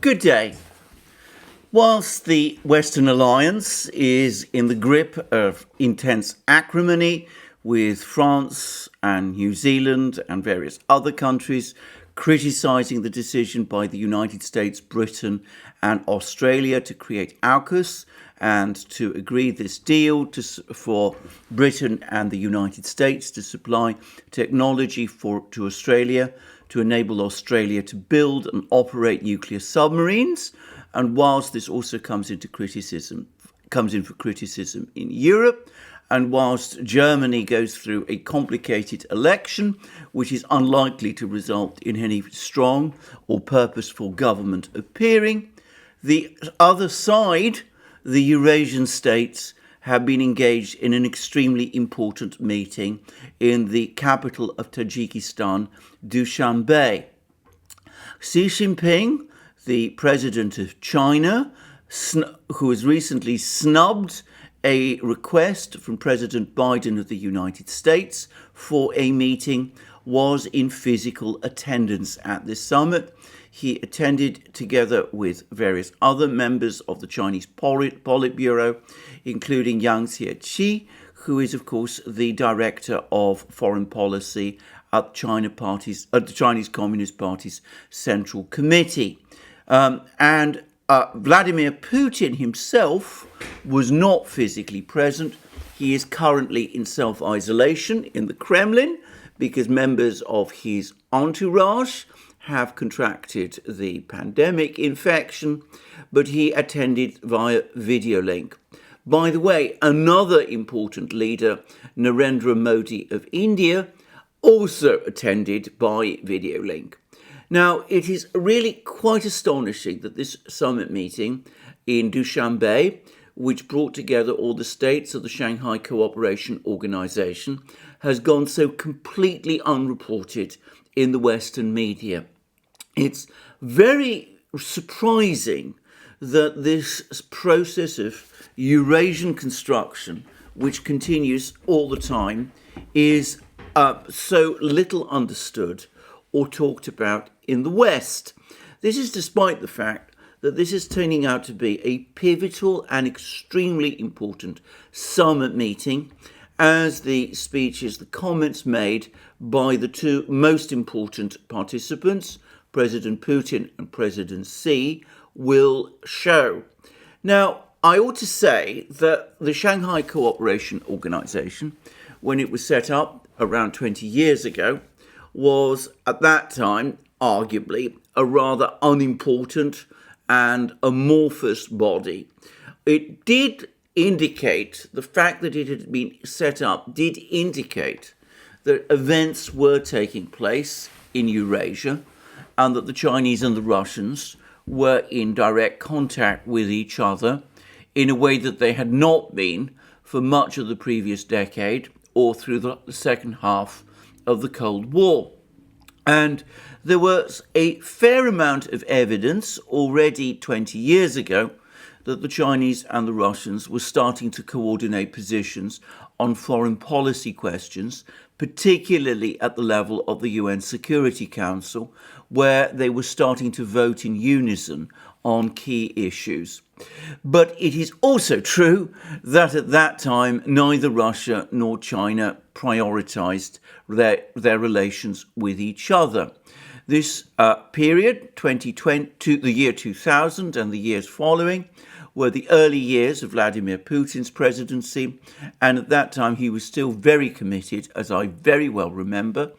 Good day. Whilst the Western Alliance is in the grip of intense acrimony with France and New Zealand and various other countries criticising the decision by the United States, Britain and Australia to create AUKUS and to agree this deal for Britain and the United States to supply technology to Australia to enable Australia to build and operate nuclear submarines. And whilst this also comes in for criticism in Europe, and whilst Germany goes through a complicated election, which is unlikely to result in any strong or purposeful government appearing, the other side, the Eurasian states, have been engaged in an extremely important meeting in the capital of Tajikistan, Dushanbe. Xi Jinping, the president of China, who has recently snubbed a request from President Biden of the United States for a meeting, was in physical attendance at this summit. He attended together with various other members of the Chinese Politburo, including Yang Jiechi, who is, of course, the director of foreign policy at the Chinese Communist Party's Central Committee. And Vladimir Putin himself was not physically present. He is currently in self-isolation in the Kremlin because members of his entourage have contracted the pandemic infection, but he attended via video link. By the way, another important leader, Narendra Modi of India, also attended by video link. Now, it is really quite astonishing that this summit meeting in Dushanbe, which brought together all the states of the Shanghai Cooperation Organisation, has gone so completely unreported in the Western media. It's very surprising that this process of Eurasian construction, which continues all the time, is so little understood or talked about in the West. This is despite the fact that this is turning out to be a pivotal and extremely important summit meeting, as the speeches, the comments made by the two most important participants, President Putin and President Xi, will show. Now, I ought to say that the Shanghai Cooperation Organisation, when it was set up around 20 years ago, was at that time arguably a rather unimportant and amorphous body. It did indicate, the fact that it had been set up did indicate that events were taking place in Eurasia and that the Chinese and the Russians were in direct contact with each other in a way that they had not been for much of the previous decade or through the second half of the Cold War. And there was a fair amount of evidence already 20 years ago that the Chinese and the Russians were starting to coordinate positions on foreign policy questions, particularly at the level of the UN Security Council, where they were starting to vote in unison on key issues. But it is also true that at that time, neither Russia nor China prioritized their relations with each other. This period, 2020 to the year 2000 and the years following, were the early years of Vladimir Putin's presidency, and at that time he was still very committed, as I very well remember,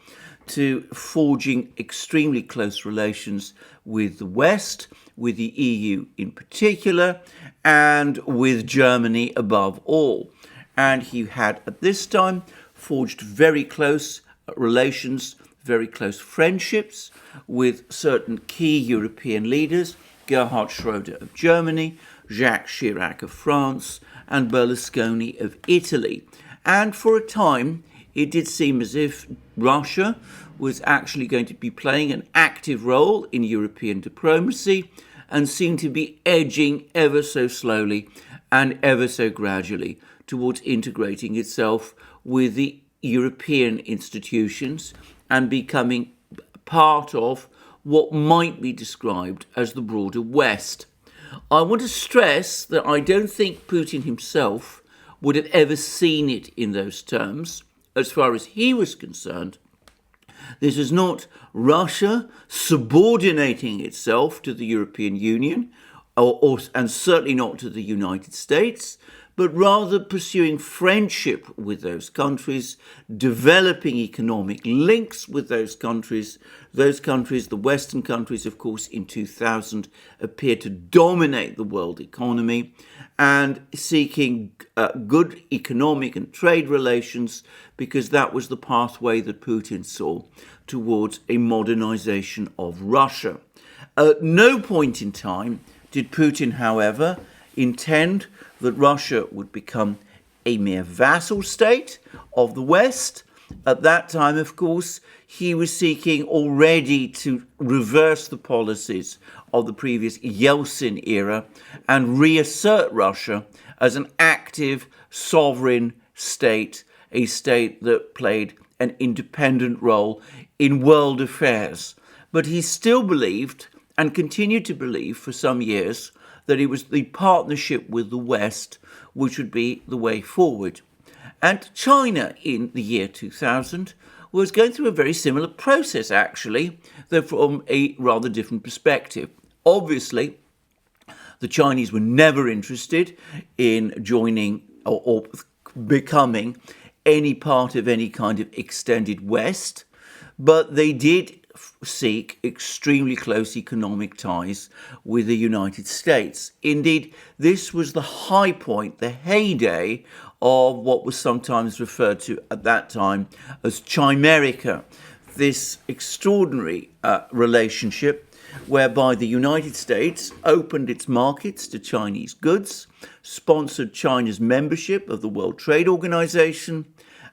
to forging extremely close relations with the West, with the EU in particular, and with Germany above all. And he had at this time forged very close relations, very close friendships with certain key European leaders, Gerhard Schröder of Germany, Jacques Chirac of France, and Berlusconi of Italy. And for a time, it did seem as if Russia was actually going to be playing an active role in European diplomacy and seemed to be edging ever so slowly and ever so gradually towards integrating itself with the European institutions and becoming part of what might be described as the broader West. I want to stress that I don't think Putin himself would have ever seen it in those terms. As far as he was concerned, this is not Russia subordinating itself to the European Union, and certainly not to the United States, but rather pursuing friendship with those countries, developing economic links with those countries. Those countries, the Western countries, of course, in 2000 appeared to dominate the world economy, and seeking good economic and trade relations, because that was the pathway that Putin saw towards a modernization of Russia. At no point in time did Putin, however, intend that Russia would become a mere vassal state of the West. At that time, of course, he was seeking already to reverse the policies of the previous Yeltsin era and reassert Russia as an active sovereign state, a state that played an independent role in world affairs. But he still believed, and continued to believe for some years, that it was the partnership with the West which would be the way forward. And China in the year 2000 was going through a very similar process, actually, though from a rather different perspective. Obviously, the Chinese were never interested in joining or becoming any part of any kind of extended West, but they did seek extremely close economic ties with the United States. Indeed, this was the high point, the heyday of what was sometimes referred to at that time as Chimerica, this extraordinary relationship whereby the United States opened its markets to Chinese goods, sponsored China's membership of the World Trade Organization,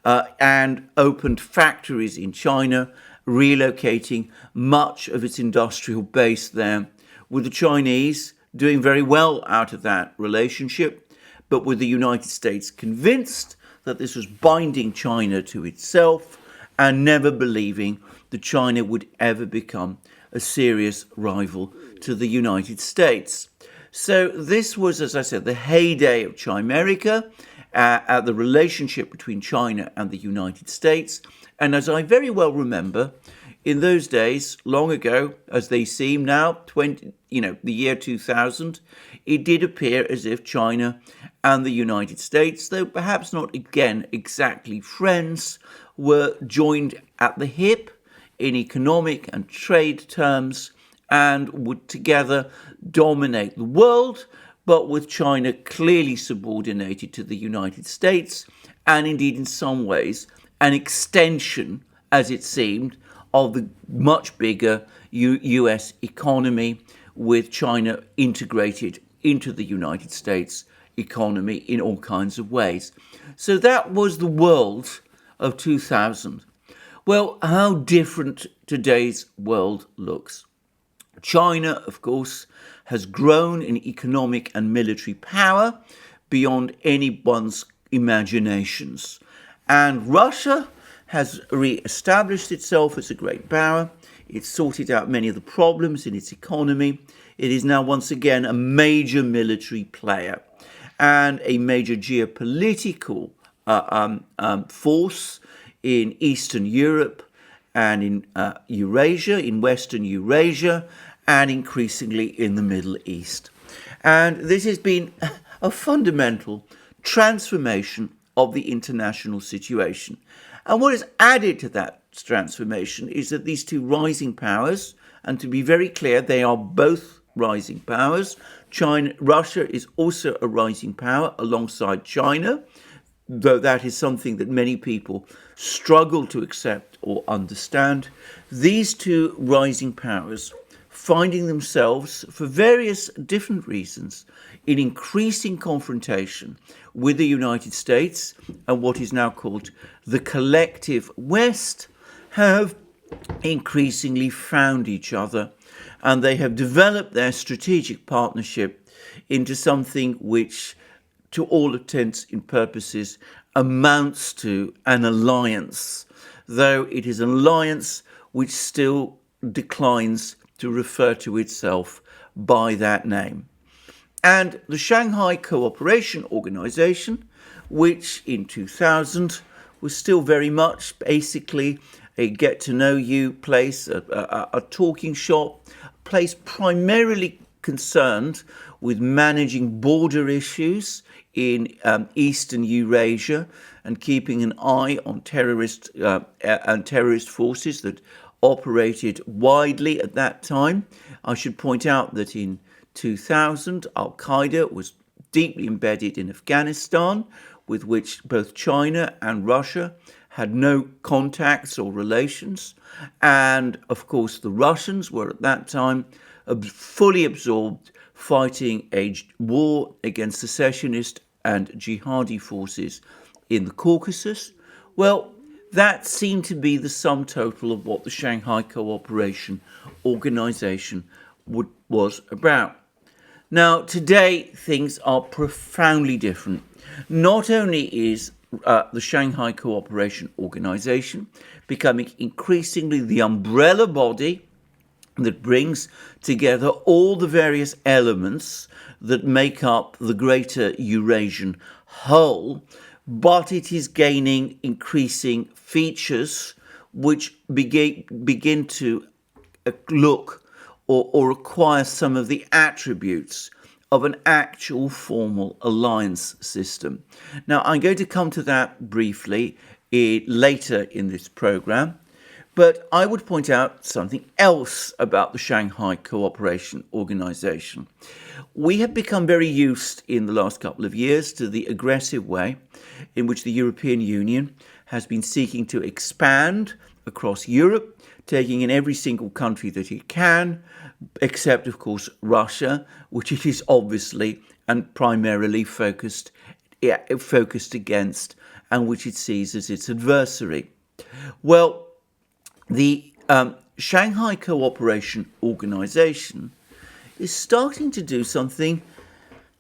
and opened factories in China, relocating much of its industrial base there, with the Chinese doing very well out of that relationship, but with the United States convinced that this was binding China to itself and never believing that China would ever become a serious rival to the United States. So this was, as I said, the heyday of Chimerica, the relationship between China and the United States. And as I very well remember, in those days, long ago, as they seem now, the year 2000, it did appear as if China and the United States, though perhaps not again exactly friends, were joined at the hip in economic and trade terms and would together dominate the world, but with China clearly subordinated to the United States, and indeed in some ways an extension, as it seemed, of the much bigger US economy, with China integrated into the United States economy in all kinds of ways. So that was the world of 2000. Well, how different today's world looks. China, of course, has grown in economic and military power beyond anyone's imaginations. And Russia has re-established itself as a great power. It's sorted out many of the problems in its economy. It is now once again a major military player and a major geopolitical force in Eastern Europe and in Eurasia, in Western Eurasia, and increasingly in the Middle East. And this has been a fundamental transformation of the international situation. And what is added to that transformation is that these two rising powers, and to be very clear, they are both rising powers. Russia is also a rising power alongside China, though that is something that many people struggle to accept or understand. These two rising powers finding themselves, for various different reasons, in increasing confrontation with the United States and what is now called the collective West, have increasingly found each other, and they have developed their strategic partnership into something which, to all intents and purposes, amounts to an alliance, though it is an alliance which still declines to refer to itself by that name. And the Shanghai Cooperation Organisation, which in 2000 was still very much basically a get-to-know-you place, a talking shop, a place primarily concerned with managing border issues in Eastern Eurasia and keeping an eye on terrorist forces that operated widely at that time. I should point out that in 2000, Al-Qaeda was deeply embedded in Afghanistan, with which both China and Russia had no contacts or relations. And of course, the Russians were at that time fully absorbed fighting a war against secessionist and jihadi forces in the Caucasus. Well, that seemed to be the sum total of what the Shanghai Cooperation Organisation was about. Now, today, things are profoundly different. Not only is the Shanghai Cooperation Organisation becoming increasingly the umbrella body that brings together all the various elements that make up the greater Eurasian whole, but it is gaining increasing features which begin to look or acquire some of the attributes of an actual formal alliance system. Now, I'm going to come to that briefly later in this program, but I would point out something else about the Shanghai Cooperation Organisation. We have become very used in the last couple of years to the aggressive way in which the European Union has been seeking to expand across Europe, taking in every single country that it can, except, of course, Russia, which it is obviously and primarily focused against and which it sees as its adversary. Well, the Shanghai Cooperation Organisation is starting to do something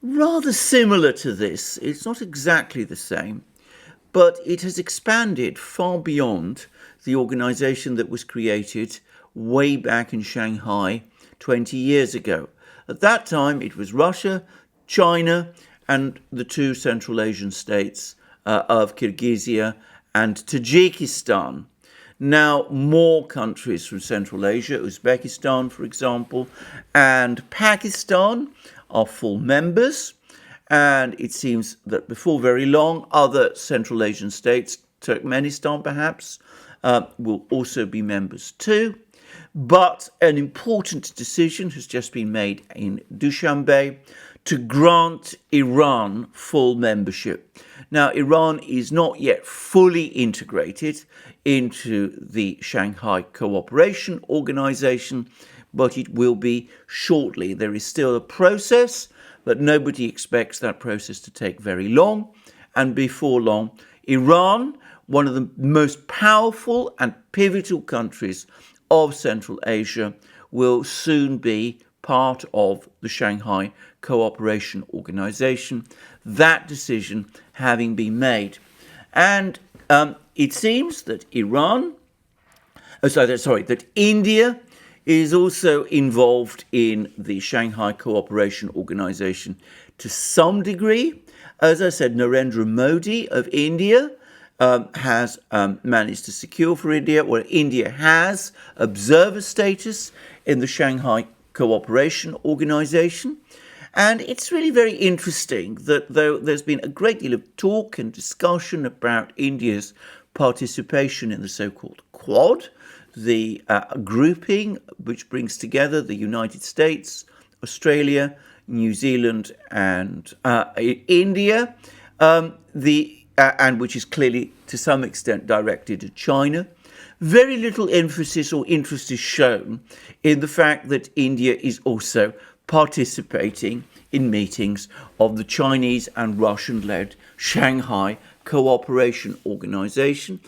rather similar to this. It's not exactly the same, but it has expanded far beyond the organisation that was created way back in Shanghai 20 years ago. At that time, it was Russia, China, and the two Central Asian states of Kyrgyzia and Tajikistan. Now, more countries from Central Asia, Uzbekistan, for example, and Pakistan are full members. And it seems that before very long, other Central Asian states, Turkmenistan perhaps, will also be members too. But an important decision has just been made in Dushanbe to grant Iran full membership. Now, Iran is not yet fully integrated into the Shanghai Cooperation Organisation, but it will be shortly. There is still a process, but nobody expects that process to take very long. And before long, Iran, one of the most powerful and pivotal countries of Central Asia, will soon be part of the Shanghai Cooperation Organisation, that decision having been made. And it seems that that India is also involved in the Shanghai Cooperation Organisation to some degree. As I said, Narendra Modi of India has managed to secure for India, or India has observer status in the Shanghai Cooperation Organisation. And it's really very interesting that though there's been a great deal of talk and discussion about India's participation in the so-called Quad, the grouping which brings together the United States, Australia, New Zealand, and India, and which is clearly to some extent directed at China. Very little emphasis or interest is shown in the fact that India is also participating in meetings of the Chinese and Russian-led Shanghai Cooperation Organisation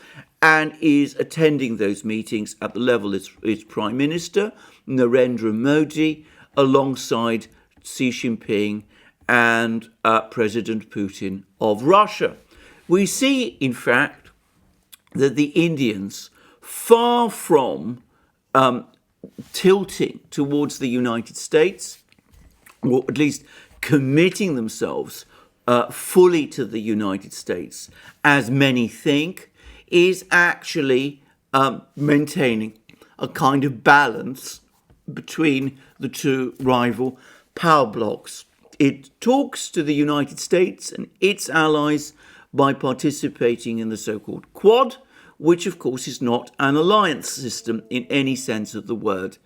and is attending those meetings at the level of its Prime Minister, Narendra Modi, alongside Xi Jinping and President Putin of Russia. We see, in fact, that the Indians, far from tilting towards the United States, or at least committing themselves fully to the United States, as many think, is actually maintaining a kind of balance between the two rival power blocs. It talks to the United States and its allies by participating in the so-called Quad, which of course is not an alliance system in any sense of the word.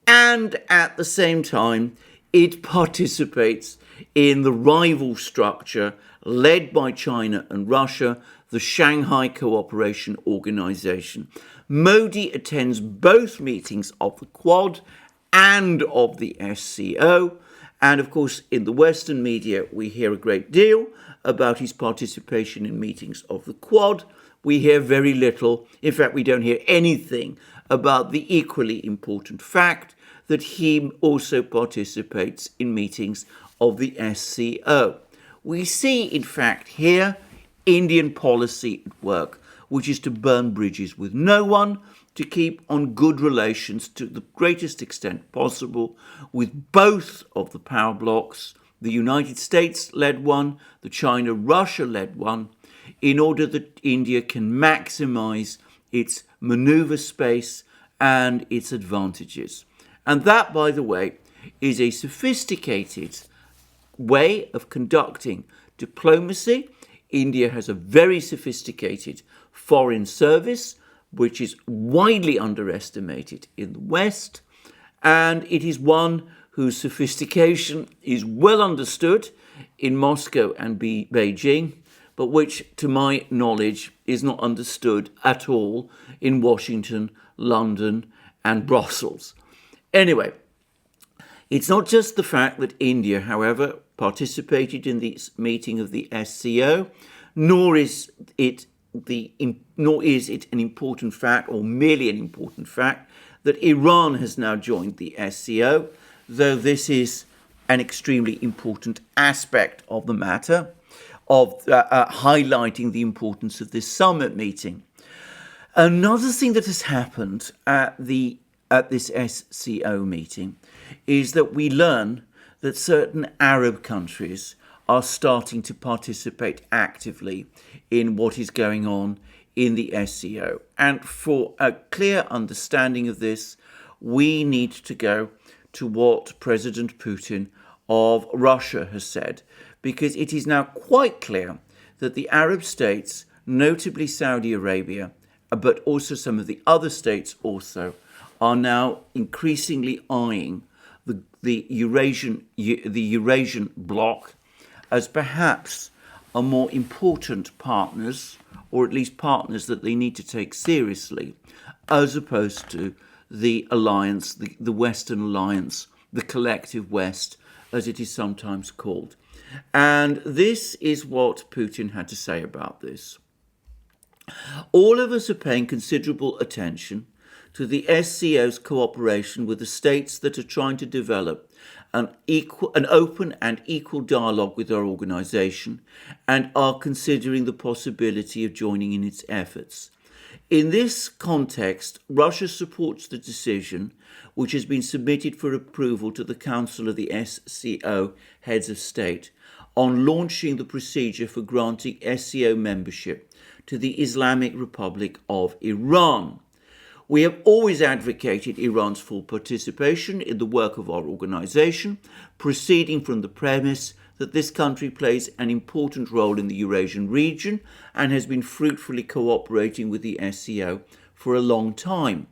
And at the same time, it participates in the rival structure led by China and Russia, the Shanghai Cooperation Organisation. Modi attends both meetings of the Quad and of the SCO. And of course, in the Western media, we hear a great deal about his participation in meetings of the Quad. We hear very little, in fact, we don't hear anything about the equally important fact that he also participates in meetings of the SCO. We see, in fact, here Indian policy at work, which is to burn bridges with no one, to keep on good relations to the greatest extent possible with both of the power blocs, the United States-led one, the China-Russia-led one, in order that India can maximize its maneuver space and its advantages. And that, by the way, is a sophisticated way of conducting diplomacy. India has a very sophisticated foreign service, which is widely underestimated in the West, and it is one whose sophistication is well understood in Moscow and Beijing, but which, to my knowledge, is not understood at all in Washington, London, and Brussels. Anyway, it's not just the fact that India, however, participated in this meeting of the SCO, nor is it an important fact, or merely an important fact, that Iran has now joined the SCO, though this is an extremely important aspect of the matter, of highlighting the importance of this summit meeting. Another thing that has happened at this SCO meeting is that we learn that certain Arab countries are starting to participate actively in what is going on in the SCO. And for a clear understanding of this, we need to go to what President Putin of Russia has said, because it is now quite clear that the Arab states, notably Saudi Arabia, but also some of the other states also, are now increasingly eyeing the Eurasian bloc as perhaps are more important partners, or at least partners that they need to take seriously, as opposed to the alliance, the Western alliance, the collective West, as it is sometimes called. And this is what Putin had to say about this. All of us are paying considerable attention to the SCO's cooperation with the states that are trying to develop an open and equal dialogue with our organisation and are considering the possibility of joining in its efforts. In this context, Russia supports the decision which has been submitted for approval to the Council of the SCO heads of state on launching the procedure for granting SCO membership to the Islamic Republic of Iran. We have always advocated Iran's full participation in the work of our organisation, proceeding from the premise that this country plays an important role in the Eurasian region and has been fruitfully cooperating with the SCO for a long time.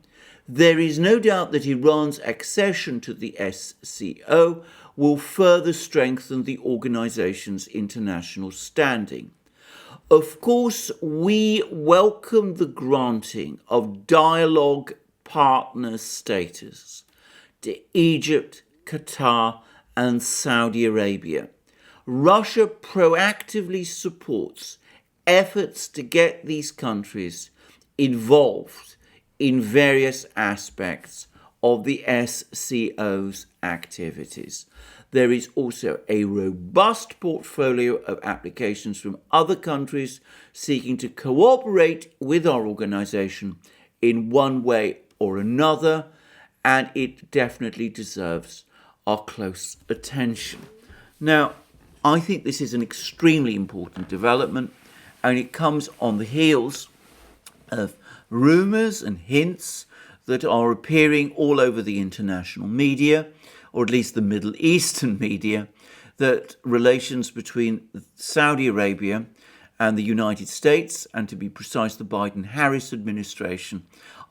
There is no doubt that Iran's accession to the SCO will further strengthen the organisation's international standing. Of course, we welcome the granting of dialogue partner status to Egypt, Qatar, and Saudi Arabia. Russia proactively supports efforts to get these countries involved in various aspects of the SCO's activities. There is also a robust portfolio of applications from other countries seeking to cooperate with our organisation in one way or another, and it definitely deserves our close attention. Now, I think this is an extremely important development, and it comes on the heels of rumours and hints that are appearing all over the international media, or at least the Middle Eastern media, that relations between Saudi Arabia and the United States, and to be precise, the Biden-Harris administration,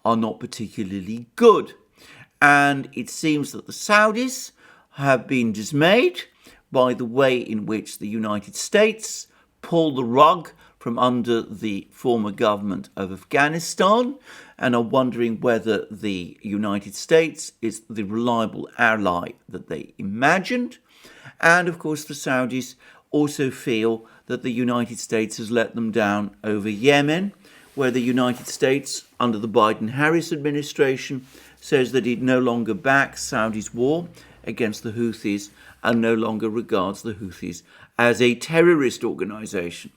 are not particularly good. And it seems that the Saudis have been dismayed by the way in which the United States pulled the rug from under the former government of Afghanistan, and are wondering whether the United States is the reliable ally that they imagined. And of course, the Saudis also feel that the United States has let them down over Yemen, where the United States, under the Biden-Harris administration, says that it no longer backs Saudi's war against the Houthis and no longer regards the Houthis as a terrorist organization.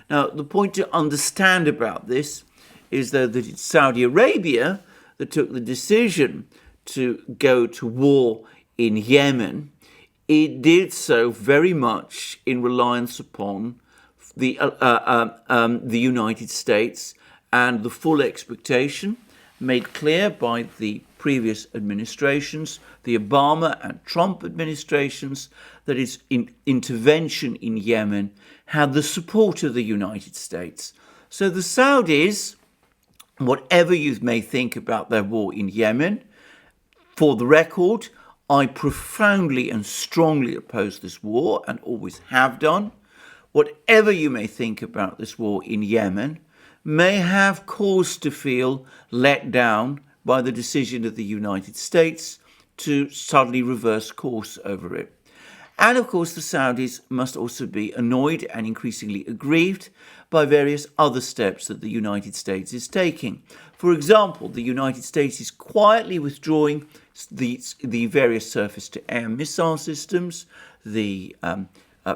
Now, the point to understand about this is that it's Saudi Arabia that took the decision to go to war in Yemen. It did so very much in reliance upon the United States, and the full expectation made clear by the previous administrations, the Obama and Trump administrations, that its intervention in Yemen had the support of the United States. So the Saudis, whatever you may think about their war in Yemen, for the record, I profoundly and strongly oppose this war and always have done. Whatever you may think about this war in Yemen, may have cause to feel let down by the decision of the United States to suddenly reverse course over it. And of course, the Saudis must also be annoyed and increasingly aggrieved by various other steps that the United States is taking. For example, the United States is quietly withdrawing the various surface-to-air missile systems, the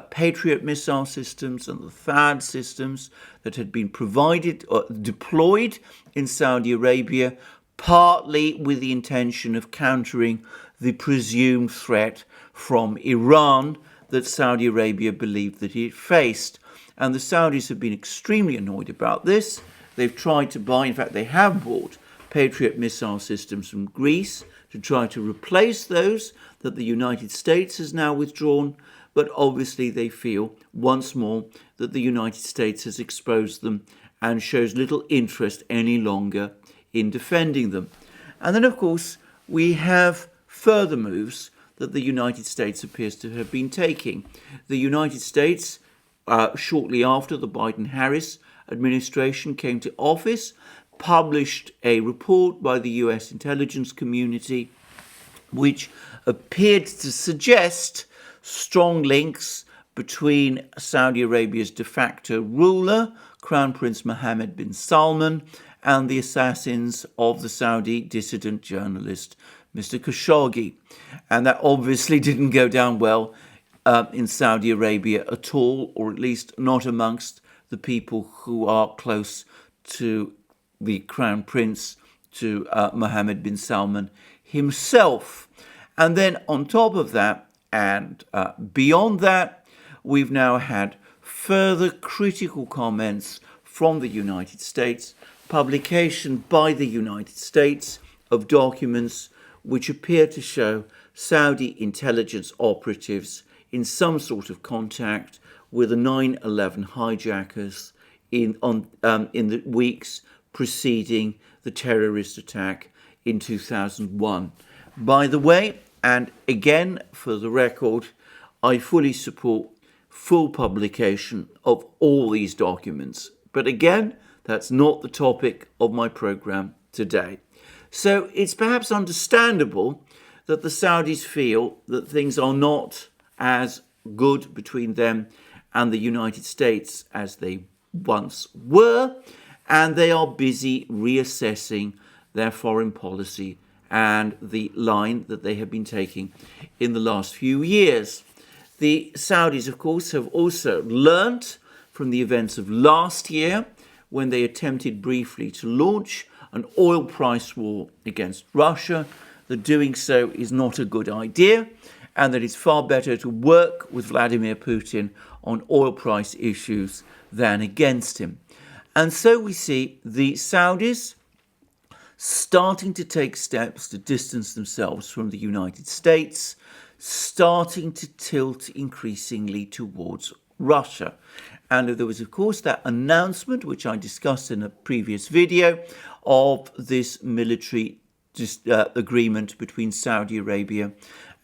Patriot missile systems and the THAAD systems that had been provided or deployed in Saudi Arabia, partly with the intention of countering the presumed threat from Iran that Saudi Arabia believed that it faced. And the Saudis have been extremely annoyed about this. They've tried to buy, in fact, they have bought Patriot missile systems from Greece to try to replace those that the United States has now withdrawn. But obviously they feel once more that the United States has exposed them and shows little interest any longer in defending them. And then, of course, we have further moves that the United States appears to have been taking. The United States, shortly after the Biden-Harris administration came to office, published a report by the US intelligence community which appeared to suggest strong links between Saudi Arabia's de facto ruler, Crown Prince Mohammed bin Salman, and the assassins of the Saudi dissident journalist, Mr. Khashoggi. And that obviously didn't go down well in Saudi Arabia at all, or at least not amongst the people who are close to the Crown Prince, to Mohammed bin Salman himself. And then on top of that, and beyond that, we've now had further critical comments from the United States, publication by the United States of documents which appear to show Saudi intelligence operatives in some sort of contact with the 9/11 hijackers in the weeks preceding the terrorist attack in 2001. By the way, and again, for the record, I fully support full publication of all these documents. But again, that's not the topic of my program today. So it's perhaps understandable that the Saudis feel that things are not as good between them and the United States as they once were, and they are busy reassessing their foreign policy and the line that they have been taking in the last few years. The Saudis, of course, have also learnt from the events of last year when they attempted briefly to launch an oil price war against Russia, that doing so is not a good idea, and that it's far better to work with Vladimir Putin on oil price issues than against him. And so we see the Saudis starting to take steps to distance themselves from the United States, starting to tilt increasingly towards Russia. And there was, of course, that announcement, which I discussed in a previous video, of this military agreement between Saudi Arabia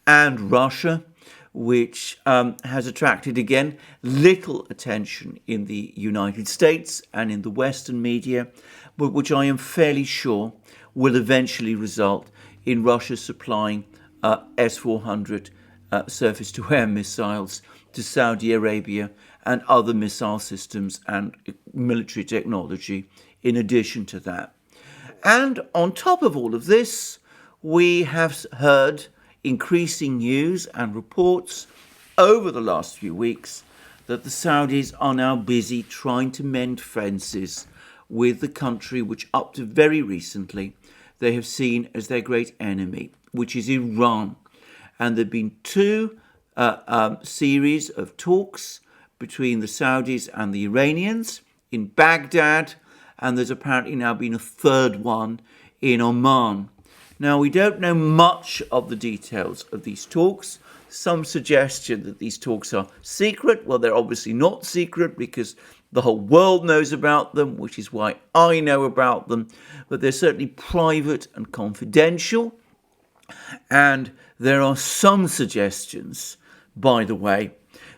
and Russia, which has attracted, again, little attention in the United States and in the Western media, but which I am fairly sure will eventually result in Russia supplying S-400 surface-to-air missiles to Saudi Arabia and other missile systems and military technology in addition to that. And on top of all of this, we have heard increasing news and reports over the last few weeks that the Saudis are now busy trying to mend fences with the country which up to very recently they have seen as their great enemy, which is Iran. And there have been two series of talks between the Saudis and the Iranians in Baghdad, and there's apparently now been a third one in Oman. Now, we don't know much of the details of these talks. Some suggestion that these talks are secret. Well, they're obviously not secret because the whole world knows about them, which is why I know about them. But they're certainly private and confidential. And there are some suggestions, by the way,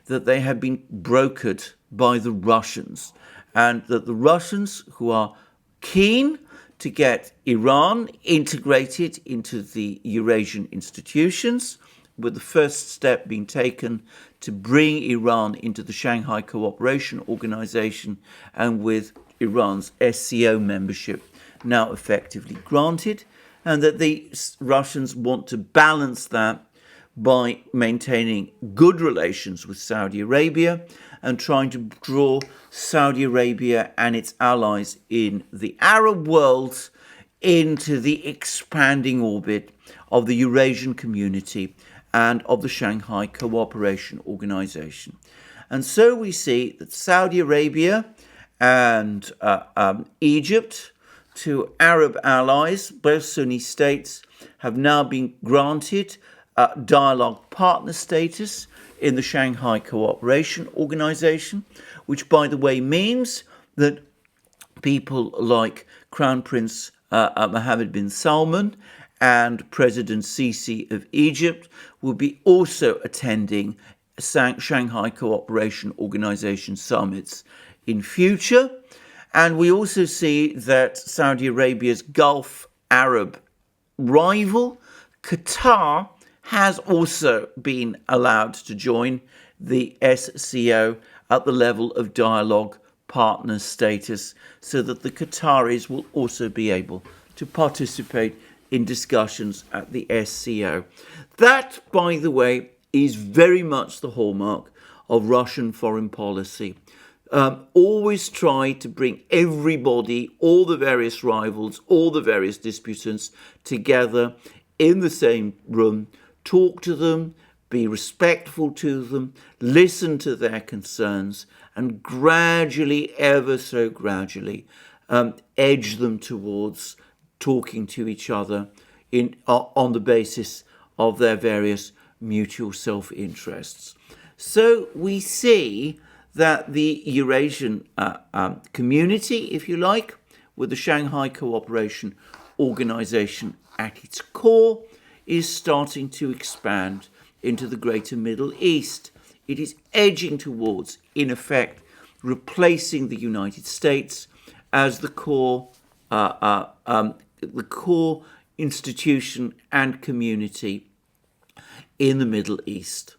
that they have been brokered by the Russians, and that the Russians, who are keen to get Iran integrated into the Eurasian institutions, with the first step being taken to bring Iran into the Shanghai Cooperation Organisation, and with Iran's SCO membership now effectively granted, and that the Russians want to balance that by maintaining good relations with Saudi Arabia and trying to draw Saudi Arabia and its allies in the Arab world into the expanding orbit of the Eurasian community and of the Shanghai Cooperation Organisation. And so we see that Saudi Arabia and Egypt, two Arab allies, both Sunni states, have now been granted dialogue partner status in the Shanghai Cooperation Organisation, which, by the way, means that people like Crown Prince Mohammed bin Salman and President Sisi of Egypt will be also attending Shanghai Cooperation Organisation summits in future. And we also see that Saudi Arabia's Gulf Arab rival, Qatar, has also been allowed to join the SCO at the level of dialogue partner status, so that the Qataris will also be able to participate in discussions at the SCO. That, by the way, is very much the hallmark of Russian foreign policy. Always try to bring everybody, all the various rivals, all the various disputants together in the same room, talk to them, be respectful to them, listen to their concerns, and gradually, ever so gradually, edge them towards talking to each other on the basis of their various mutual self-interests. So we see that the Eurasian community, if you like, with the Shanghai Cooperation Organisation at its core, is starting to expand into the greater Middle East. It is edging towards, in effect, replacing the United States as the core institution and community in the Middle East.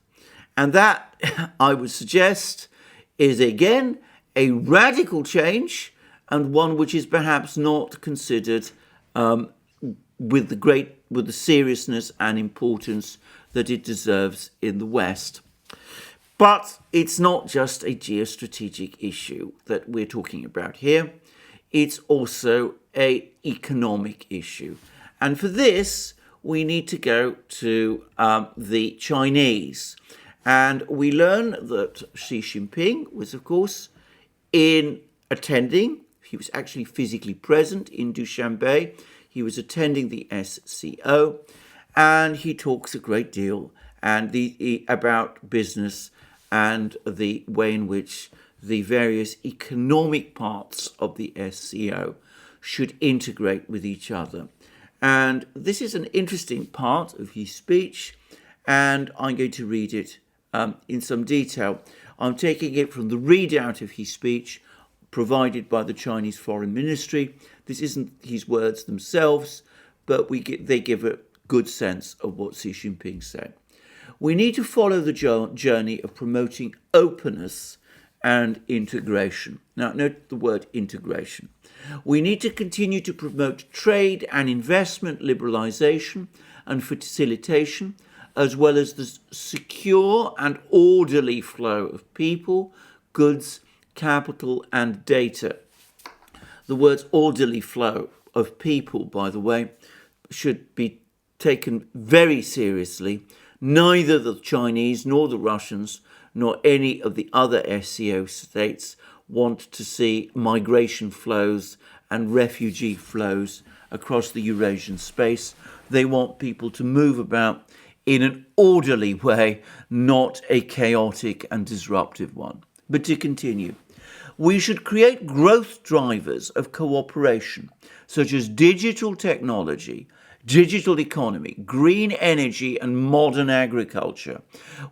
And that, I would suggest, is again a radical change, and one which is perhaps not considered with the seriousness and importance that it deserves in the West. But it's not just a geostrategic issue that we're talking about here. It's also an economic issue. And for this, we need to go to the Chinese. And we learn that Xi Jinping was, of course, he was actually physically present in Dushanbe. He was attending the SCO, and he talks a great deal about business and the way in which the various economic parts of the SCO should integrate with each other. And this is an interesting part of his speech, and I'm going to read it in some detail. I'm taking it from the readout of his speech provided by the Chinese Foreign Ministry. This isn't his words themselves, but they give a good sense of what Xi Jinping said. We need to follow the journey of promoting openness and integration. Now, note the word integration. We need to continue to promote trade and investment liberalization and facilitation, as well as the secure and orderly flow of people, goods, capital, and data. The words orderly flow of people, by the way, should be taken very seriously. Neither the Chinese nor the Russians nor any of the other SCO states want to see migration flows and refugee flows across the Eurasian space. They want people to move about in an orderly way, not a chaotic and disruptive one. But to continue, we should create growth drivers of cooperation, such as digital technology, digital economy, green energy, and modern agriculture.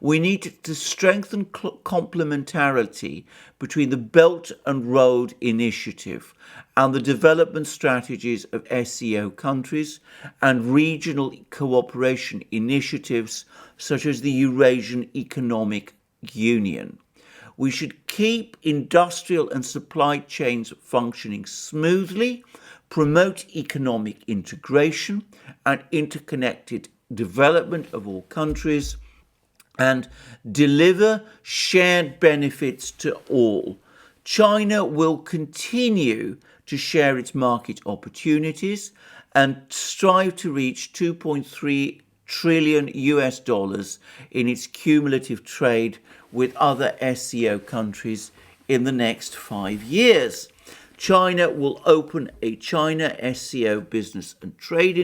We need to strengthen complementarity between the Belt and Road Initiative and the development strategies of SCO countries and regional cooperation initiatives such as the Eurasian Economic Union. We should keep industrial and supply chains functioning smoothly, promote economic integration and interconnected development of all countries, and deliver shared benefits to all. China will continue to share its market opportunities and strive to reach $2.3 trillion in its cumulative trade with other SCO countries in the next 5 years. China will open a China SCO Business and Trade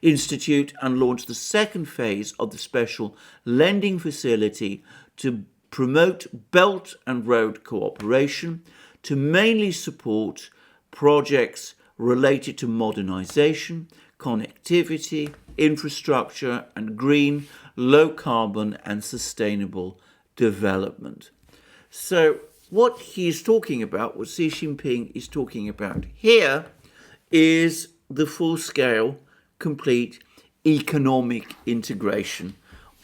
Institute and launch the second phase of the special lending facility to promote Belt and Road cooperation, to mainly support projects related to modernization, connectivity, infrastructure, and green, low carbon, and sustainable development. So, what he is talking about, what Xi Jinping is talking about here, is the full-scale, complete economic integration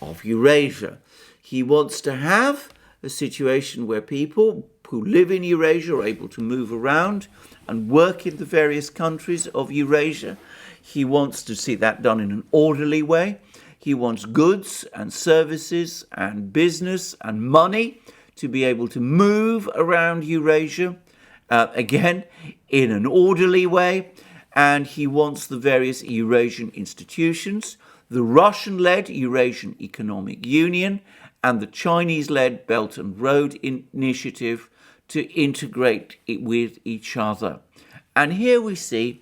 of Eurasia. He wants to have a situation where people who live in Eurasia are able to move around and work in the various countries of Eurasia. He wants to see that done in an orderly way. He wants goods and services and business and money to be able to move around Eurasia, again, in an orderly way. And he wants the various Eurasian institutions, the Russian-led Eurasian Economic Union and the Chinese-led Belt and Road Initiative, to integrate it with each other. And here we see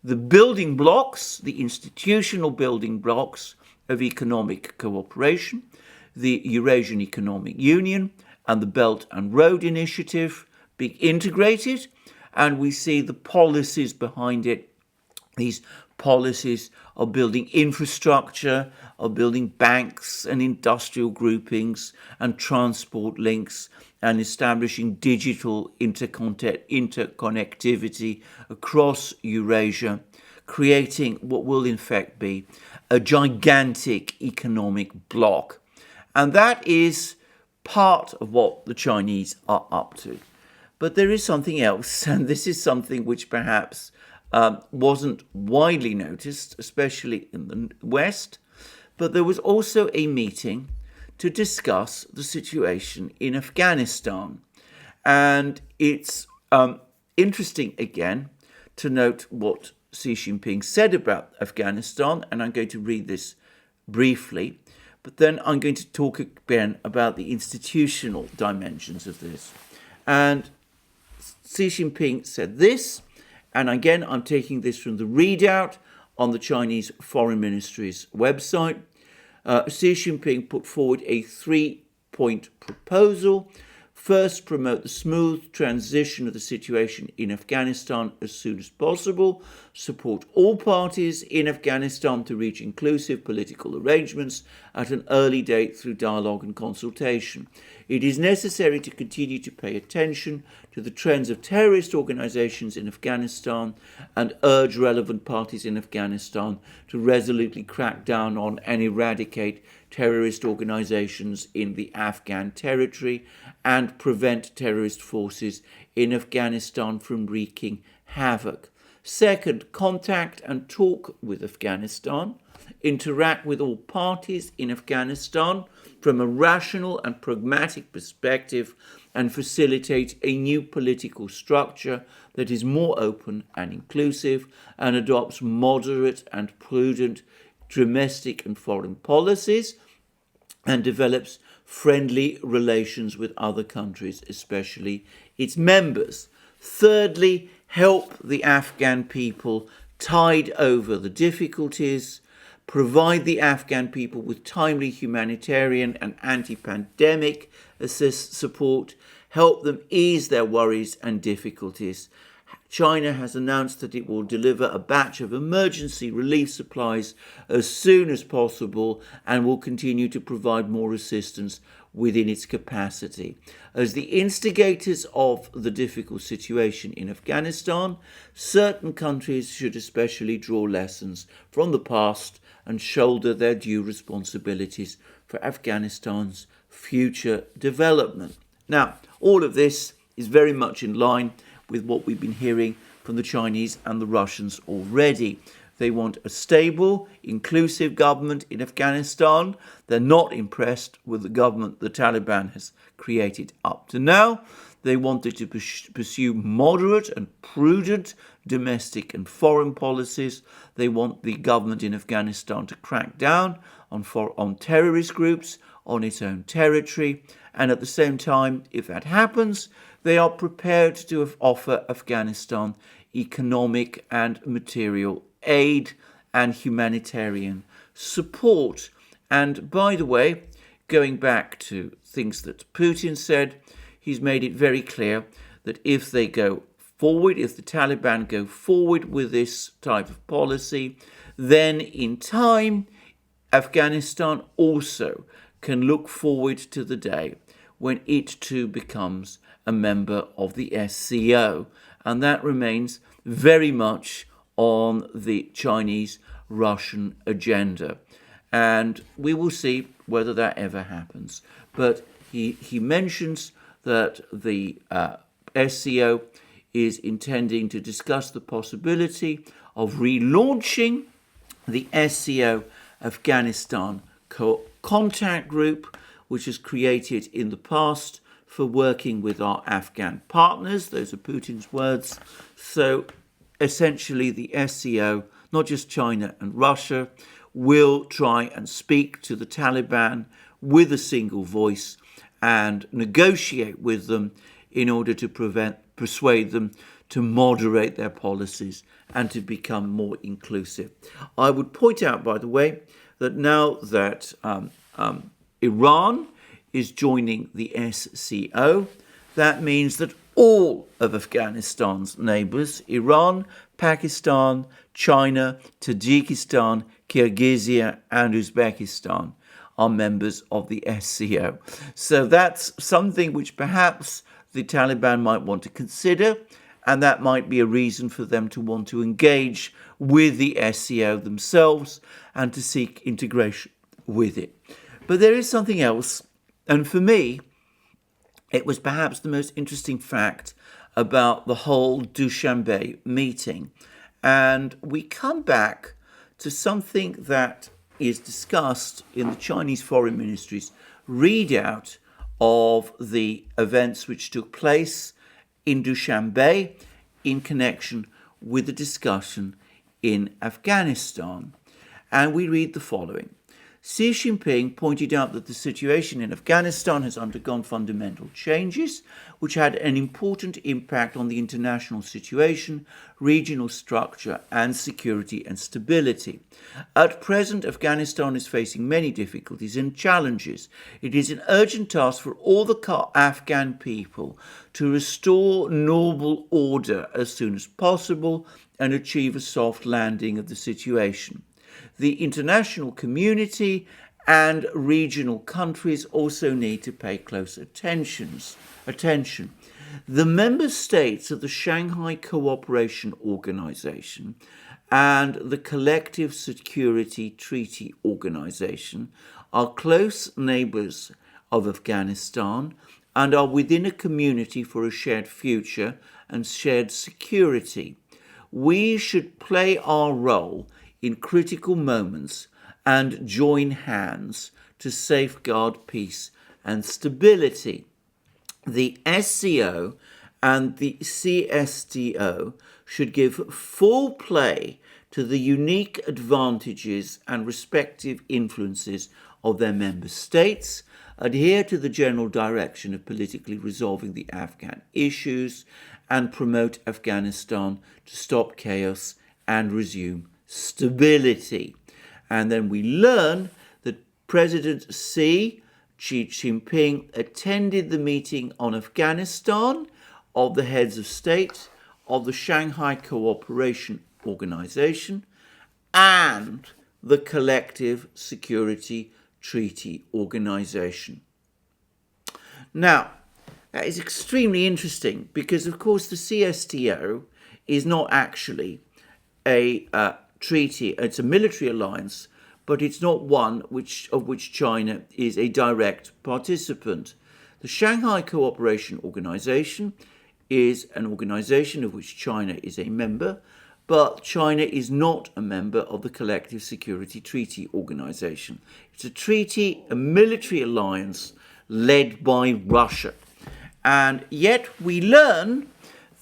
the building blocks, the institutional building blocks of economic cooperation, the Eurasian Economic Union and the Belt and Road Initiative being integrated, and we see the policies behind it. These policies are building infrastructure, are building banks and industrial groupings and transport links, and establishing digital interconnectivity across Eurasia, creating what will in fact be a gigantic economic bloc. And that is part of what the Chinese are up to. But there is something else, and this is something which perhaps wasn't widely noticed, especially in the West. But there was also a meeting to discuss the situation in Afghanistan. And it's interesting, again, to note what Xi Jinping said about Afghanistan, and I'm going to read this briefly, but then I'm going to talk again about the institutional dimensions of this. And Xi Jinping said this, and again, I'm taking this from the readout on the Chinese Foreign Ministry's website. Xi Jinping put forward a 3-point proposal. First, promote the smooth transition of the situation in Afghanistan as soon as possible. Support all parties in Afghanistan to reach inclusive political arrangements at an early date through dialogue and consultation. It is necessary to continue to pay attention to the trends of terrorist organizations in Afghanistan and urge relevant parties in Afghanistan to resolutely crack down on and eradicate terrorist organizations in the Afghan territory and prevent terrorist forces in Afghanistan from wreaking havoc. Second, contact and talk with Afghanistan. Interact with all parties in Afghanistan from a rational and pragmatic perspective and facilitate a new political structure that is more open and inclusive and adopts moderate and prudent domestic and foreign policies and develops friendly relations with other countries, especially its members. Thirdly, help the Afghan people tide over the difficulties, provide the Afghan people with timely humanitarian and anti-pandemic support, help them ease their worries and difficulties. China has announced that it will deliver a batch of emergency relief supplies as soon as possible and will continue to provide more assistance within its capacity. As the instigators of the difficult situation in Afghanistan, certain countries should especially draw lessons from the past and shoulder their due responsibilities for Afghanistan's future development. Now, all of this is very much in line with what we've been hearing from the Chinese and the Russians already. They want a stable, inclusive government in Afghanistan. They're not impressed with the government the Taliban has created up to now. They wanted to pursue moderate and prudent domestic and foreign policies. They want the government in Afghanistan to crack down on terrorist groups on its own territory. And at the same time, if that happens, they are prepared to offer Afghanistan economic and material aid and humanitarian support. And by the way, going back to things that Putin said, he's made it very clear that if they go forward, if the Taliban go forward with this type of policy, then in time, Afghanistan also can look forward to the day when it too becomes a member of the SCO. And that remains very much on the Chinese-Russian agenda. And we will see whether that ever happens. But he mentions that the SCO is intending to discuss the possibility of relaunching the SCO Afghanistan Contact Group, which was created in the past for working with our Afghan partners. Those are Putin's words. So essentially the SCO, not just China and Russia, will try and speak to the Taliban with a single voice and negotiate with them in order to persuade them to moderate their policies and to become more inclusive. I would point out, by the way, that now that Iran is joining the SCO, that means that all of Afghanistan's neighbours, Iran, Pakistan, China, Tajikistan, Kyrgyzstan and Uzbekistan, are members of the SCO. So that's something which perhaps the Taliban might want to consider, and that might be a reason for them to want to engage with the SCO themselves and to seek integration with it. But there is something else, and for me, it was perhaps the most interesting fact about the whole Dushanbe meeting. And we come back to something that is discussed in the Chinese Foreign Ministry's readout of the events which took place in Dushanbe in connection with the discussion in Afghanistan. And we read the following. Xi Jinping pointed out that the situation in Afghanistan has undergone fundamental changes, which had an important impact on the international situation, regional structure, and security and stability. At present, Afghanistan is facing many difficulties and challenges. It is an urgent task for all the Afghan people to restore normal order as soon as possible and achieve a soft landing of the situation. The international community and regional countries also need to pay close attention. The member states of the Shanghai Cooperation Organisation and the Collective Security Treaty Organisation are close neighbours of Afghanistan and are within a community for a shared future and shared security. We should play our role in critical moments and join hands to safeguard peace and stability. The SCO and the CSTO should give full play to the unique advantages and respective influences of their member states, adhere to the general direction of politically resolving the Afghan issues, and promote Afghanistan to stop chaos and resume stability. And then we learn that President Xi Jinping attended the meeting on Afghanistan of the heads of state of the Shanghai Cooperation Organisation and the Collective Security Treaty Organisation. Now, that is extremely interesting because, of course, the CSTO is not actually a treaty. It's a military alliance, but it's not one of which China is a direct participant. The Shanghai Cooperation Organisation is an organisation of which China is a member, but China is not a member of the Collective Security Treaty Organisation. It's a military alliance led by Russia. And yet we learn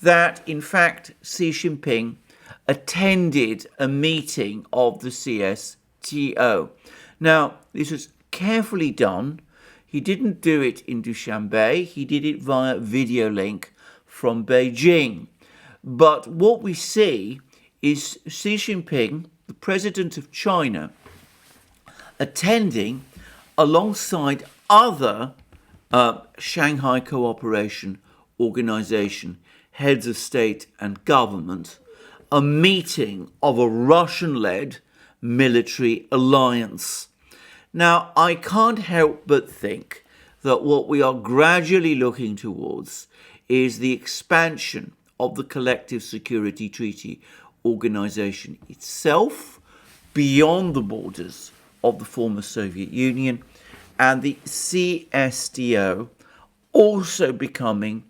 that, in fact, Xi Jinping attended a meeting of the CSTO. Now, this was carefully done. He didn't do it in Dushanbe. He did it via video link from Beijing. But what we see is Xi Jinping, the president of China, attending alongside other Shanghai Cooperation Organisation heads of state and government, a meeting of a Russian-led military alliance. Now, I can't help but think that what we are gradually looking towards is the expansion of the Collective Security Treaty Organisation itself beyond the borders of the former Soviet Union, and the CSTO also becoming,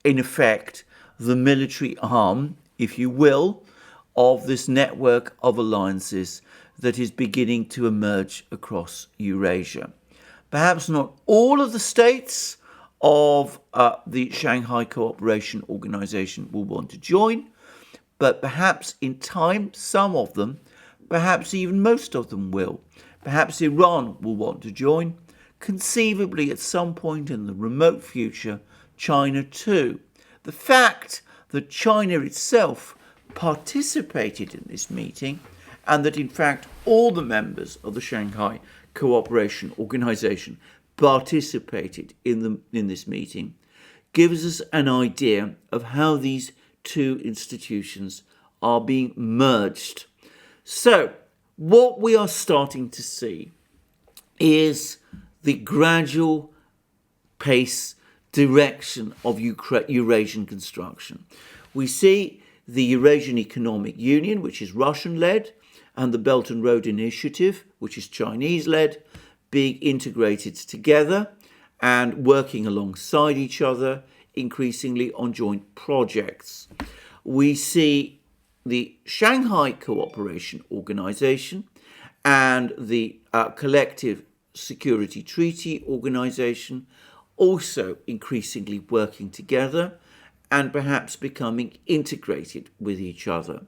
in effect, the military arm, if you will, of this network of alliances that is beginning to emerge across Eurasia. Perhaps not all of the states of the Shanghai Cooperation Organisation will want to join, but perhaps in time some of them, perhaps even most of them will. Perhaps Iran will want to join. Conceivably, at some point in the remote future, China too. The fact that China itself participated in this meeting, and that in fact all the members of the Shanghai Cooperation Organisation participated in this meeting, gives us an idea of how these two institutions are being merged. So, what we are starting to see is the gradual pace, direction of Eurasian construction. We see the Eurasian Economic Union, which is Russian-led, and the Belt and Road Initiative, which is Chinese-led, being integrated together and working alongside each other, increasingly on joint projects. We see the Shanghai Cooperation Organisation and the Collective Security Treaty Organisation also increasingly working together and perhaps becoming integrated with each other.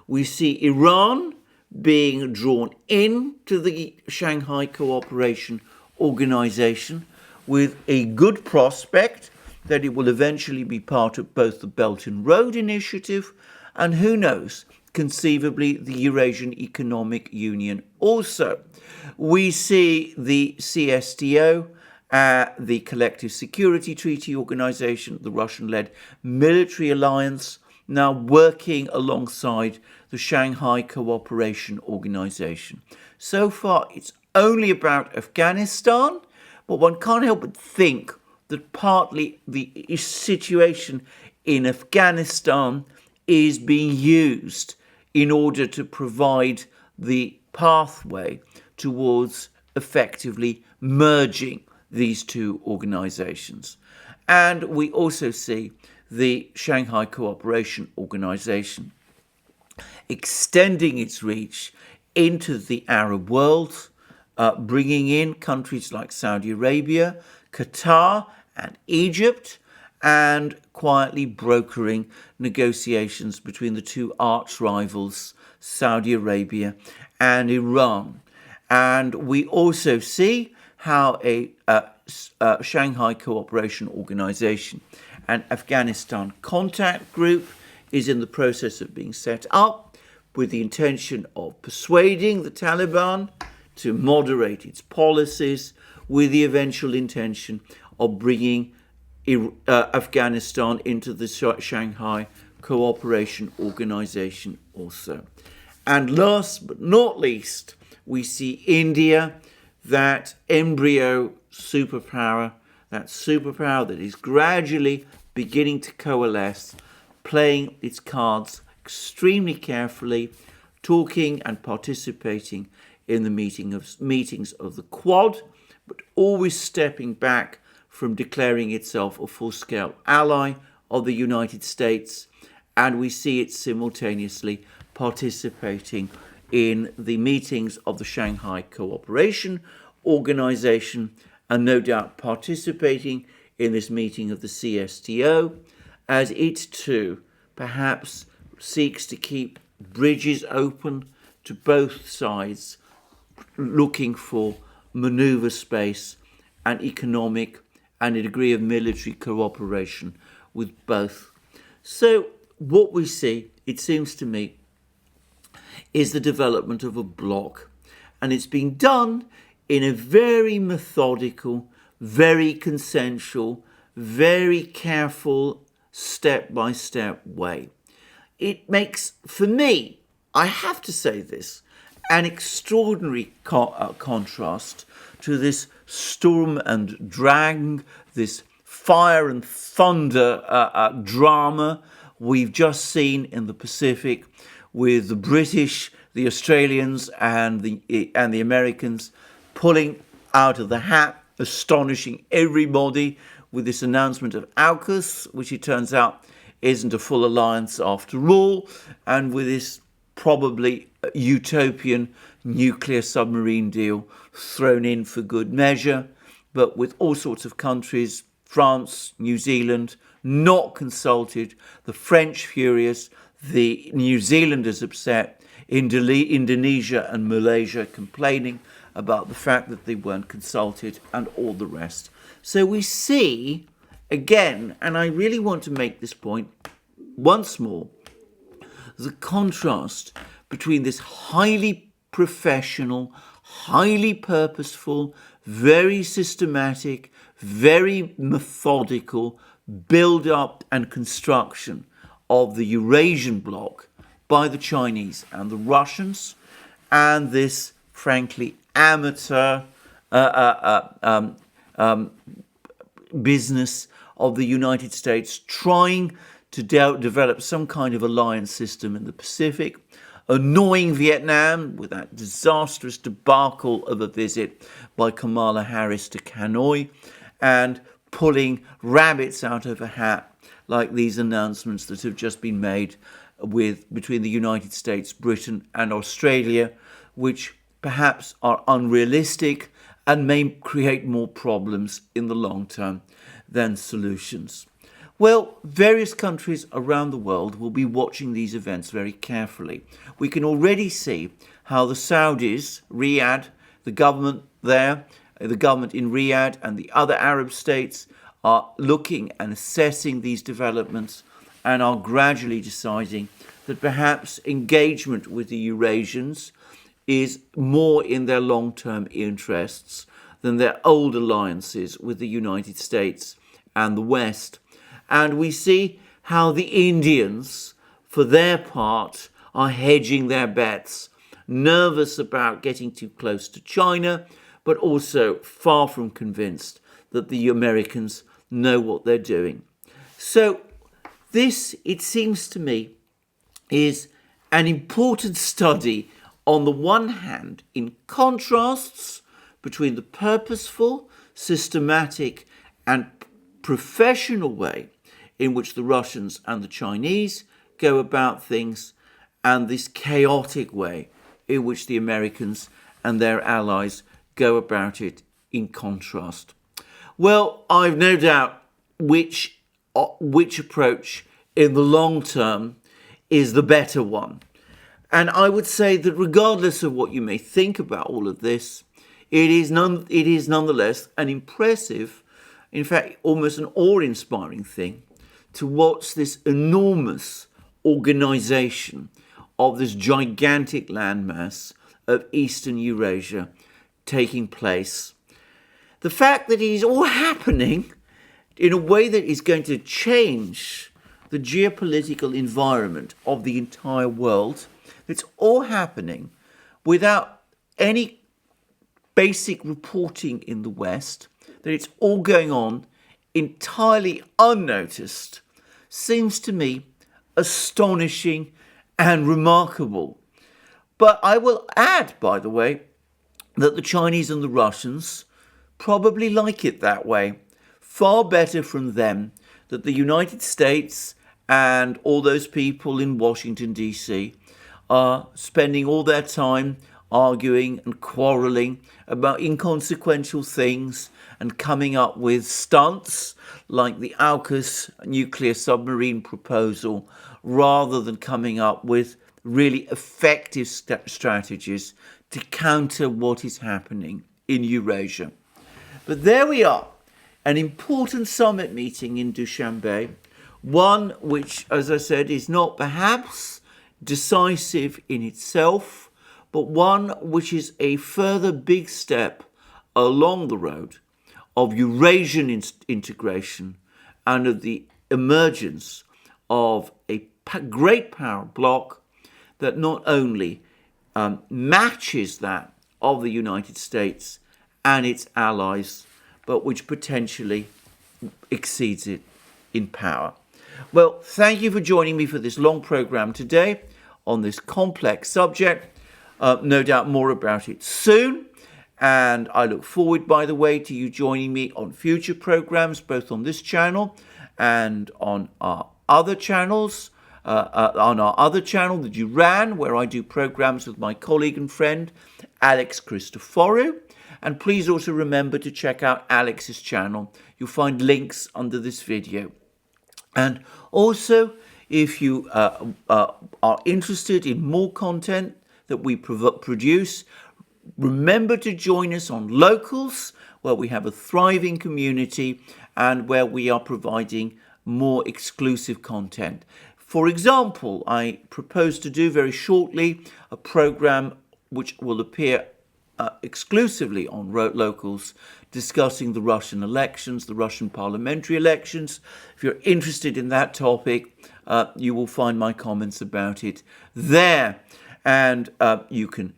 We see Iran being drawn into the Shanghai Cooperation Organisation with a good prospect that it will eventually be part of both the Belt and Road Initiative and, who knows, conceivably the Eurasian Economic Union also. We see the CSTO, the Collective Security Treaty Organization, the Russian-led military alliance, now working alongside the Shanghai Cooperation Organization. So far, it's only about Afghanistan, but one can't help but think that partly the situation in Afghanistan is being used in order to provide the pathway towards effectively merging these two organizations. And we also see the Shanghai Cooperation Organization extending its reach into the Arab world, bringing in countries like Saudi Arabia, Qatar, and Egypt, and quietly brokering negotiations between the two arch rivals, Saudi Arabia and Iran. And we also see how a Shanghai Cooperation Organization and Afghanistan contact group is in the process of being set up with the intention of persuading the Taliban to moderate its policies, with the eventual intention of bringing Afghanistan into the Shanghai Cooperation Organization also. And last but not least, we see India, that embryo superpower, that is gradually beginning to coalesce, playing its cards extremely carefully, talking and participating in the meetings of the Quad, but always stepping back from declaring itself a full-scale ally of the United States. And we see it simultaneously participating in the meetings of the Shanghai Cooperation Organization, and no doubt participating in this meeting of the CSTO, as it too perhaps seeks to keep bridges open to both sides, looking for maneuver space and economic and a degree of military cooperation with both. So what we see, it seems to me, is the development of a bloc. And it's being done in a very methodical, very consensual, very careful, step-by-step way. It makes, for me, I have to say this, an extraordinary contrast to this storm and drag, this fire and thunder drama we've just seen in the Pacific, with the British, the Australians, and the Americans pulling out of the hat, astonishing everybody with this announcement of AUKUS, which it turns out isn't a full alliance after all, and with this probably utopian nuclear submarine deal thrown in for good measure, but with all sorts of countries, France, New Zealand, not consulted, the French furious, the New Zealanders upset, Indonesia and Malaysia complaining about the fact that they weren't consulted, and all the rest. So we see, again, and I really want to make this point once more, the contrast between this highly professional, highly purposeful, very systematic, very methodical build-up and construction of the Eurasian bloc by the Chinese and the Russians, and this, frankly, amateur business of the United States trying to develop some kind of alliance system in the Pacific, annoying Vietnam with that disastrous debacle of a visit by Kamala Harris to Hanoi, and pulling rabbits out of a hat like these announcements that have just been made between the United States, Britain and Australia, which perhaps are unrealistic and may create more problems in the long term than solutions. Well, various countries around the world will be watching these events very carefully. We can already see how the Saudis, Riyadh, the government there, the government in Riyadh and the other Arab states are looking and assessing these developments and are gradually deciding that perhaps engagement with the Eurasians is more in their long-term interests than their old alliances with the United States and the West. And we see how the Indians, for their part, are hedging their bets, nervous about getting too close to China, but also far from convinced that the Americans know what they're doing. So this, it seems to me, is an important study on the one hand in contrasts between the purposeful, systematic and professional way in which the Russians and the Chinese go about things and this chaotic way in which the Americans and their allies go about it in contrast. Well, I've no doubt which approach in the long term is the better one. And I would say that regardless of what you may think about all of this, it is nonetheless an impressive, in fact, almost an awe-inspiring thing to watch this enormous organization of this gigantic landmass of Eastern Eurasia taking place. The fact that it is all happening in a way that is going to change the geopolitical environment of the entire world, it's all happening without any basic reporting in the West, that it's all going on entirely unnoticed, seems to me astonishing and remarkable. But I will add, by the way, that the Chinese and the Russians probably like it that way. Far better from them that the United States and all those people in Washington, D.C. are spending all their time arguing and quarrelling about inconsequential things and coming up with stunts like the AUKUS nuclear submarine proposal, rather than coming up with really effective strategies to counter what is happening in Eurasia. But there we are, an important summit meeting in Dushanbe, one which, as I said, is not perhaps decisive in itself, but one which is a further big step along the road of Eurasian integration and of the emergence of a great power bloc that not only matches that of the United States and its allies, but which potentially exceeds it in power. Well, thank you for joining me for this long program today on this complex subject. No doubt more about it soon. And I look forward, by the way, to you joining me on future programs, both on this channel and on our other channels. On our other channel, the Duran, where I do programs with my colleague and friend, Alex Christoforou. And please also remember to check out Alex's channel. You'll find links under this video. And also, if you are interested in more content that we produce, remember to join us on Locals, where we have a thriving community and where we are providing more exclusive content. For example, I propose to do very shortly a program which will appear exclusively on Locals, discussing the Russian elections, the Russian parliamentary elections. If you're interested in that topic, you will find my comments about it there. And you can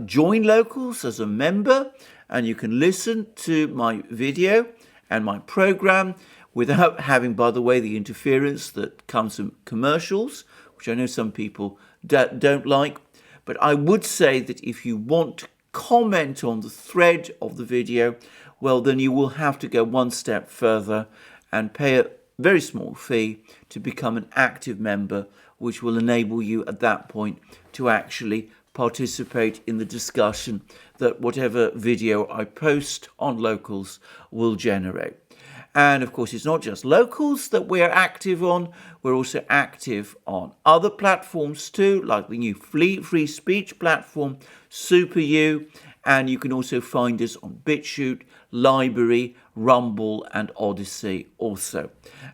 join Locals as a member, and you can listen to my video and my program without having, by the way, the interference that comes from commercials, which I know some people don't like. But I would say that if you want to comment on the thread of the video, well, then you will have to go one step further and pay a very small fee to become an active member, which will enable you at that point to actually participate in the discussion that whatever video I post on Locals will generate. And of course, it's not just locals that we're active on. We're also active on other platforms too, like the new free speech platform, SuperU. And you can also find us on BitChute, Library, Rumble, and ODYSEE also.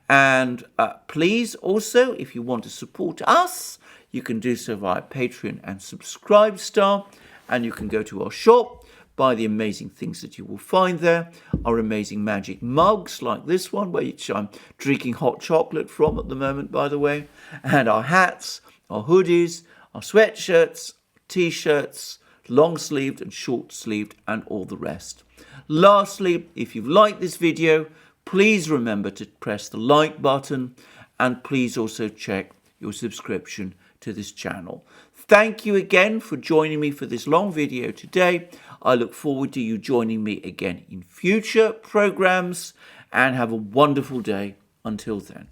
And please also, if you want to support us, you can do so via Patreon and Subscribestar. And you can go to our shop, buy the amazing things that you will find there. Our amazing magic mugs like this one, which I'm drinking hot chocolate from at the moment, by the way. And our hats, our hoodies, our sweatshirts, t-shirts, long-sleeved and short-sleeved, and all the rest. Lastly, if you've liked this video, please remember to press the like button, and please also check your subscription to this channel. Thank you again for joining me for this long video today. I look forward to you joining me again in future programs, and have a wonderful day until then.